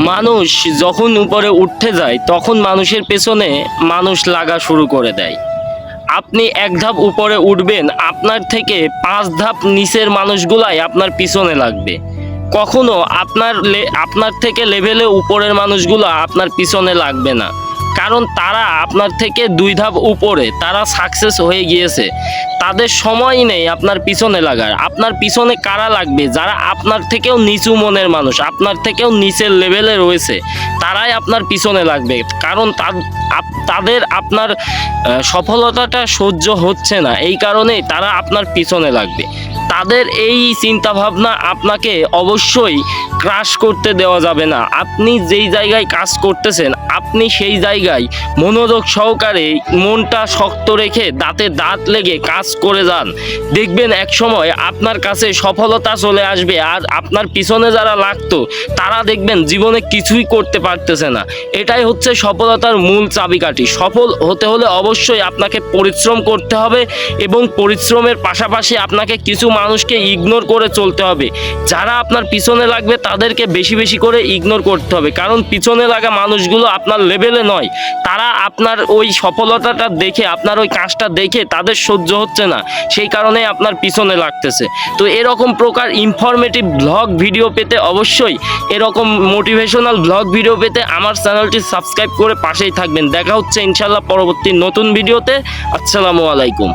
মানুষ যখন উপরে উঠতে যায় তখন মানুষের পেছনে মানুষ লাগা শুরু করে দেয়। আপনি এক ধাপ উপরে উঠবেন, আপনার থেকে 5 ধাপ নিচের মানুষগুলাই আপনার পিছনে লাগবে। কখনো আপনার থেকে লেভেলে উপরের মানুষগুলো আপনার পিছনে লাগবে না, কারণ তারা আপনার থেকে 2 ধাপ উপরে, তারা সাকসেস হয়ে গিয়েছে। তাদের সময় নেই আপনার পিছনে লাগার। আপনার পিছনে কারা লাগবে? যারা আপনার থেকেও নিচু মনের মানুষ, আপনার থেকেও নিচের লেভেলে রয়েছে, তারাই আপনার পিছনে লাগবে। কারণ তাদের আপনার সফলতাটা সহ্য হচ্ছে না, এই কারণেই তারা আপনার পিছনে লাগবে। তাদের এই চিন্তাভাবনা আপনাকে অবশ্যই ক্রাশ করতে দেওয়া যাবে না। আপনি যেই জায়গায় কাজ করতেছেন, আপনি সেই জায়গায় মনোযোগ সহকারে মনটা শক্ত রেখে দাঁতে দাঁত লেগে কাজ করে যান। দেখবেন এক সময় আপনার কাছে সফলতা চলে আসবে। আর আপনার পিছনে যারা লাগতো তারা দেখবেন জীবনে কিছুই করতে পারতেছে না। এটাই হচ্ছে সফলতার মূল চাবিকাঠি। সফল হতে হলে অবশ্যই আপনাকে পরিশ্রম করতে হবে, এবং পরিশ্রমের পাশাপাশি আপনাকে কিছু মানুষকে ইগনোর করে চলতে হবে। যারা আপনার পিছনে লাগবে তাদেরকে বেশি বেশি করে ইগনোর করতে হবে, কারণ পিছনে লাগা মানুষগুলো আপনার লেভেলে নয়। তারা আপনার ওই সফলতাটা দেখে, আপনার ওই কাজটা দেখে তাদের সহ্য হচ্ছে না, সেই কারণে আপনার পিছনে লাগতেছে। তো এরকম প্রকার ইনফরমেটিভ ব্লগ ভিডিও পেতে, অবশ্যই এরকম মোটিভেশনাল ব্লগ ভিডিও পেতে আমার চ্যানেলটি সাবস্ক্রাইব করে পাশেই থাকবেন। দেখা হচ্ছে ইনশাল্লাহ পরবর্তী নতুন ভিডিওতে। আসসালামু আলাইকুম।